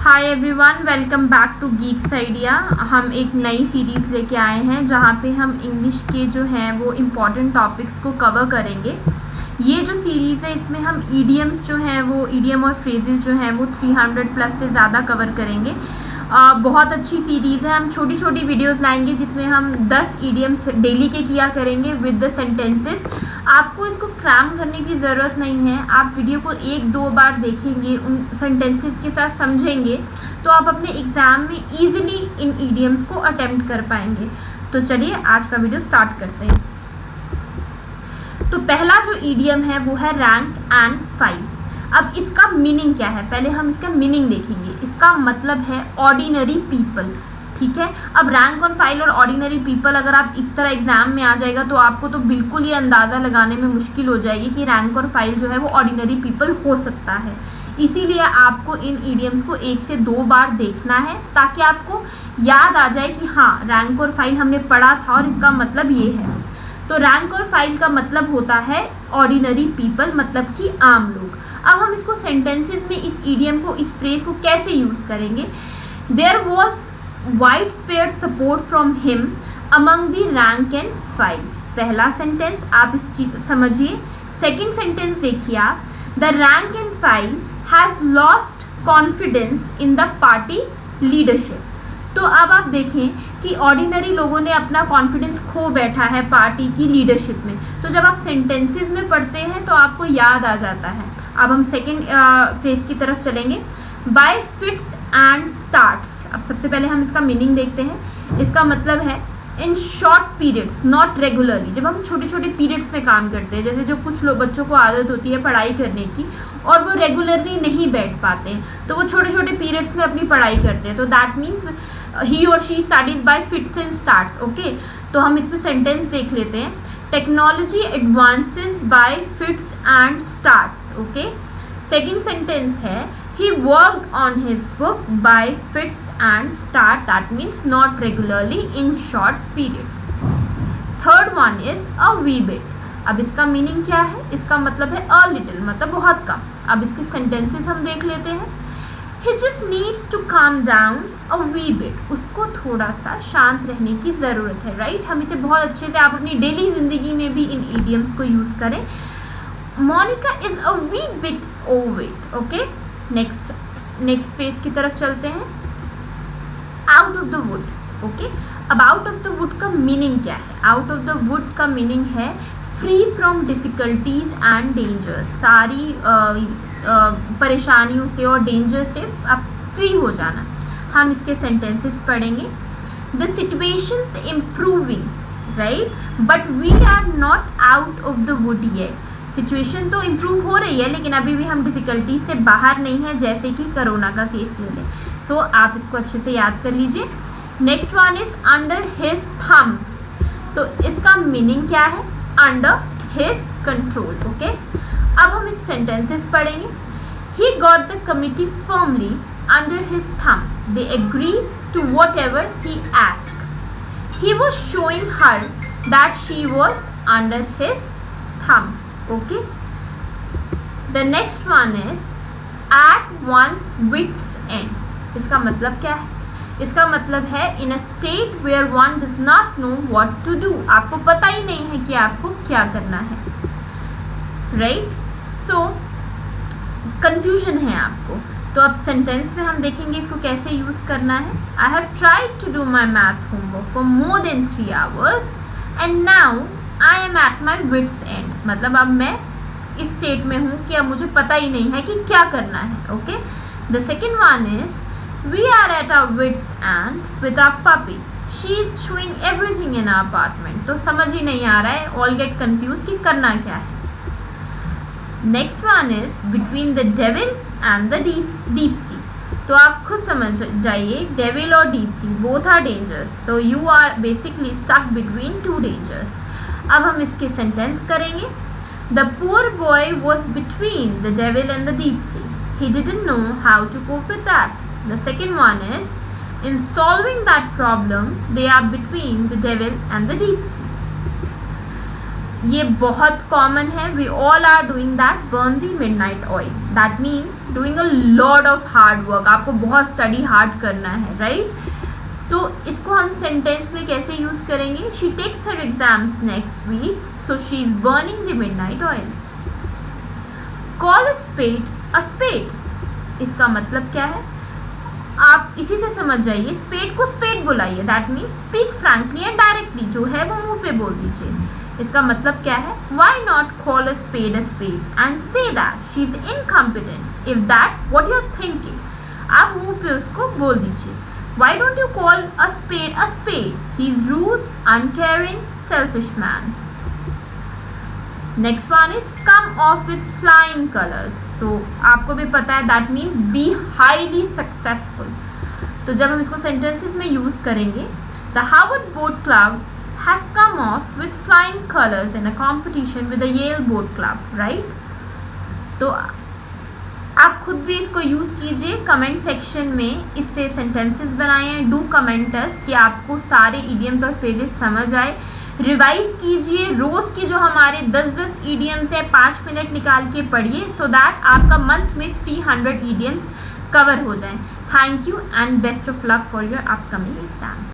Hi everyone, welcome back to Geeks Idea. हम एक नई सीरीज़ लेके आए हैं जहाँ पे हम इंग्लिश के जो हैं वो इम्पॉर्टेंट टॉपिक्स को कवर करेंगे। ये जो सीरीज़ है इसमें हम ईडियम्स जो हैं वो ईडियम और फ्रेजेस जो हैं वो 300 प्लस से ज़्यादा कवर करेंगे। बहुत अच्छी सीरीज़ है। हम छोटी छोटी वीडियोस लाएंगे जिसमें हम 10 ईडियम्स डेली के किया करेंगे विद द सेंटेंसेस। आपको इसको क्रैम करने की ज़रूरत नहीं है। आप वीडियो को 1-2 बार देखेंगे, उन सेंटेंसेस के साथ समझेंगे तो आप अपने एग्ज़ाम में ईजिली इन ईडियम्स को अटेम्प्ट कर पाएंगे। तो चलिए आज का वीडियो स्टार्ट करते हैं। तो पहला जो ईडियम है वो है रैंक एंड फाइल। अब इसका मीनिंग क्या है, पहले हम इसका मीनिंग देखेंगे। इसका मतलब है ऑर्डिनरी पीपल, ठीक है। अब रैंक ऑन फाइल और ऑर्डिनरी पीपल अगर आप इस तरह एग्जाम में आ जाएगा तो आपको तो बिल्कुल ये अंदाज़ा लगाने में मुश्किल हो जाएगी कि रैंक और फाइल जो है वो ऑर्डिनरी पीपल हो सकता है। इसीलिए आपको इन ईडियम्स को 1 से 2 बार देखना है ताकि आपको याद आ जाए कि हाँ, रैंक और फाइल हमने पढ़ा था और इसका मतलब ये है। तो रैंक और फाइल का मतलब होता है ऑर्डिनरी पीपल, मतलब कि आम लोग। अब हम इसको सेंटेंसेस में इस ईडियम को, इस फ्रेज को कैसे यूज़ करेंगे। There was wide spread support from him among the rank and file. पहला सेंटेंस आप इस चीज समझिए। सेकेंड सेंटेंस देखिए आप, the rank and file has lost confidence in the party leadership. तो अब आप देखें कि ऑर्डिनरी लोगों ने अपना कॉन्फिडेंस खो बैठा है पार्टी की लीडरशिप में। तो जब आप सेंटेंसेस में पढ़ते हैं तो आपको याद आ जाता है। अब हम सेकेंड फ्रेज की तरफ चलेंगे, बाय फिट्स एंड स्टार्ट्स। अब सबसे पहले हम इसका मीनिंग देखते हैं। इसका मतलब है in short periods not regularly. जब हम छोटे छोटे पीरियड्स में काम करते हैं, जैसे जो कुछ लोग बच्चों को आदत होती है पढ़ाई करने की और वो रेगुलरली नहीं बैठ पाते हैं तो वो छोटे छोटे पीरियड्स में अपनी पढ़ाई करते हैं। तो दैट मीन्स ही और she studies bye fits and starts. Okay, तो हम इसमें सेंटेंस देख लेते हैं। Technology advances bye fits and starts. Okay, second sentence है he worked on his book by fits and start, that means not regularly in short periods. Third one is a wee bit. अब इसका meaning क्या है, इसका मतलब है a little, मतलब बहुत कम। अब इसके सेंटेंसेस हम देख लेते हैं। He just needs to calm down a wee bit. उसको थोड़ा सा शांत रहने की ज़रूरत है, राइट। हम इसे बहुत अच्छे से आप अपनी डेली ज़िंदगी में भी इन idioms को यूज़ करें। Monica is a wee bit overweight. Okay, next phase की तरफ चलते हैं। Out of the would. Okay, अब आउट ऑफ द वुड का मीनिंग क्या है। आउट ऑफ द वुड का मीनिंग है free from difficulties and dangers. सारी परेशानियों से और डेंजर से आप फ्री हो जाना। हम इसके सेंटेंसेस पढ़ेंगे। The situations improving, right, but we are not out of the wood yet. Situation तो इम्प्रूव हो रही है लेकिन अभी भी हम डिफ़िकल्टी से बाहर नहीं हैं, जैसे कि कोरोना का केस ले लें। तो आप इसको अच्छे से याद कर लीजिए। Next one is under his thumb. तो इसका मीनिंग क्या है, अंडर हिज कंट्रोल। ओके, अब हम इस सेंटेंसेस पढ़ेंगे। He got the committee firmly under his thumb, they agree to whatever he ask, he was showing her that she was under his thumb. Okay, the next one is at one's wits end. इसका मतलब क्या है, इसका मतलब है in a state where one does not know what to do. आपको पता ही नहीं है कि आपको क्या करना है, right? So confusion है आपको। तो अब सेंटेंस में हम देखेंगे इसको कैसे यूज़ करना है। I have tried to do my math homework for more than 3 hours and now I am at my wits end. मतलब अब मैं इस स्टेट में हूँ कि अब मुझे पता ही नहीं है कि क्या करना है। Okay, the second one is we are at our wits end with our puppy, she is showing everything in our apartment. तो समझ ही नहीं आ रहा है, ऑल गेट कंफ्यूज कि करना क्या है। Next one is between the devil and the deep sea. तो आप खुद समझ जाइए, डेविल और deep sea both are dangers, so you are basically stuck between two dangers. अब हम इसके सेंटेंस करेंगे। The poor boy was between the devil and the deep sea. He didn't know how to cope with that. The second one is, in solving that problem, they are between the devil and the deep sea. ये बहुत common है। We all are doing that. Burn the midnight oil. That means doing a lot of hard work, आपको बहुत study hard करना है, right? तो इसको हम सेंटेंस में कैसे यूज़ करेंगे? She takes her exams next week so she is burning the midnight oil. Call a spade, इसका मतलब क्या है? आप इसी से समझ जाइए, स्पेड को स्पेड बुलाइए, that means speak frankly and directly, जो है वो मुंह पे बोल दीजिए। इसका मतलब क्या है? Why not call a spade and say that she is incompetent if that what you are thinking. आप मुंह पे उसको बोल दीजिए, why don't you call a spade, he is rude, uncaring, selfish man. Next one is come off with flying colours. तो आपको भी पता है that means be highly successful. तो जब हम इसको सेंटेंसेस में यूज करेंगे, the Harvard boat club has come off with flying colours in a competition with the Yale boat club, right? तो आप खुद भी इसको यूज़ कीजिए, कमेंट सेक्शन में इससे सेंटेंसेस बनाएं, डू कमेंटर्स कि आपको सारे इडियम्स और फ्रेजेस समझ आए। रिवाइज कीजिए, रोज़ की जो हमारे 10-10 ईडियम्स है 5 मिनट निकाल के पढ़िए, सो दैट आपका मंथ में 300 ईडियम्स कवर हो जाएं। Thank you and best of luck for your upcoming exams.